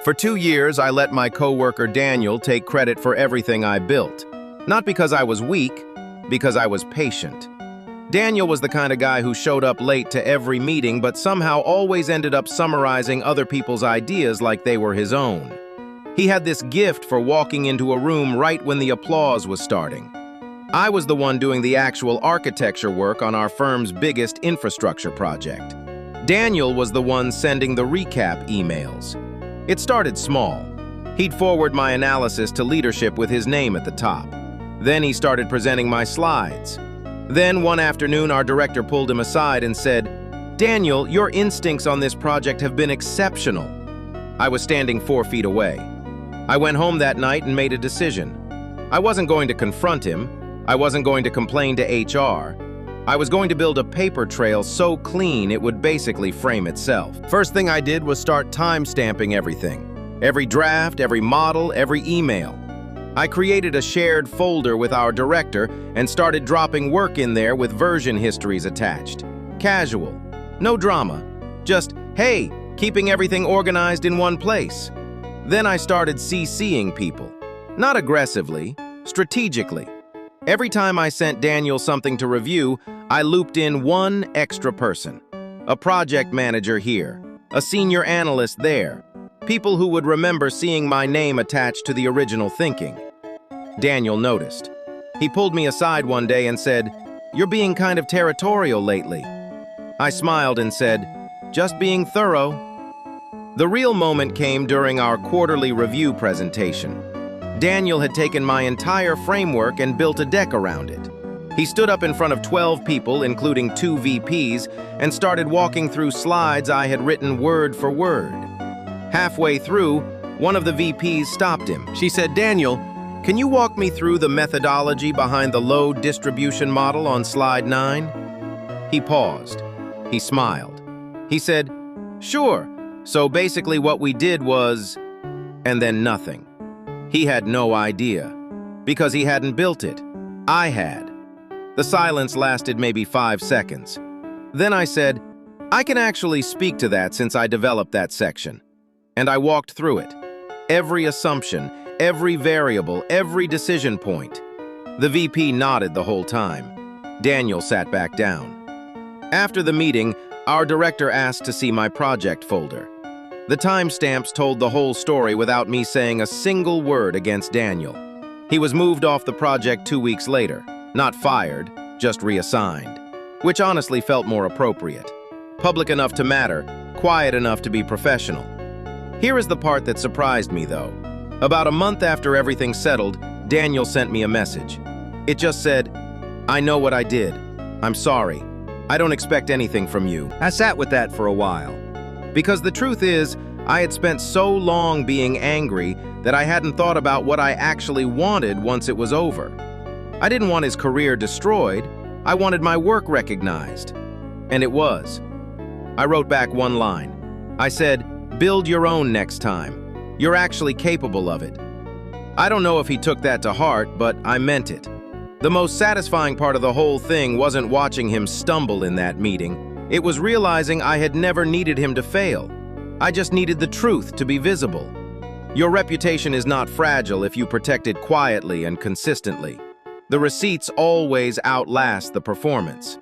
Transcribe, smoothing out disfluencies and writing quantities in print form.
For 2 years, I let my coworker Daniel take credit for everything I built. Not because I was weak, because I was patient. Daniel was the kind of guy who showed up late to every meeting but somehow always ended up summarizing other people's ideas like they were his own. He had this gift for walking into a room right when the applause was starting. I was the one doing the actual architecture work on our firm's biggest infrastructure project. Daniel was the one sending the recap emails. It started small. He'd forward my analysis to leadership with his name at the top. Then he started presenting my slides. Then one afternoon, our director pulled him aside and said, "Daniel, your instincts on this project have been exceptional." I was standing 4 feet away. I went home that night and made a decision. I wasn't going to confront him. I wasn't going to complain to HR. I was going to build a paper trail so clean it would basically frame itself. First thing I did was start time-stamping everything. Every draft, every model, every email. I created a shared folder with our director and started dropping work in there with version histories attached. Casual. No drama. Just, hey, keeping everything organized in one place. Then I started CCing people. Not aggressively, strategically. Every time I sent Daniel something to review, I looped in one extra person. A project manager here, a senior analyst there, people who would remember seeing my name attached to the original thinking. Daniel noticed. He pulled me aside one day and said, "You're being kind of territorial lately." I smiled and said, "Just being thorough." The real moment came during our quarterly review presentation. Daniel had taken my entire framework and built a deck around it. He stood up in front of 12 people, including 2 VPs, and started walking through slides I had written word for word. Halfway through, one of the VPs stopped him. She said, "Daniel, can you walk me through the methodology behind the load distribution model on slide 9? He paused. He smiled. He said, "Sure. So basically what we did was..." And then nothing. He had no idea, because he hadn't built it. I had. The silence lasted maybe 5 seconds. Then I said, "I can actually speak to that since I developed that section." And I walked through it. Every assumption, every variable, every decision point. The VP nodded the whole time. Daniel sat back down. After the meeting, our director asked to see my project folder. The timestamps told the whole story without me saying a single word against Daniel. He was moved off the project 2 weeks later. Not fired, just reassigned. Which honestly felt more appropriate. Public enough to matter, quiet enough to be professional. Here is the part that surprised me, though. About a month after everything settled, Daniel sent me a message. It just said, "I know what I did. I'm sorry. I don't expect anything from you." I sat with that for a while. Because the truth is, I had spent so long being angry that I hadn't thought about what I actually wanted once it was over. I didn't want his career destroyed. I wanted my work recognized. And it was. I wrote back one line. I said, "Build your own next time. You're actually capable of it." I don't know if he took that to heart, but I meant it. The most satisfying part of the whole thing wasn't watching him stumble in that meeting. It was realizing I had never needed him to fail. I just needed the truth to be visible. Your reputation is not fragile if you protect it quietly and consistently. The receipts always outlast the performance.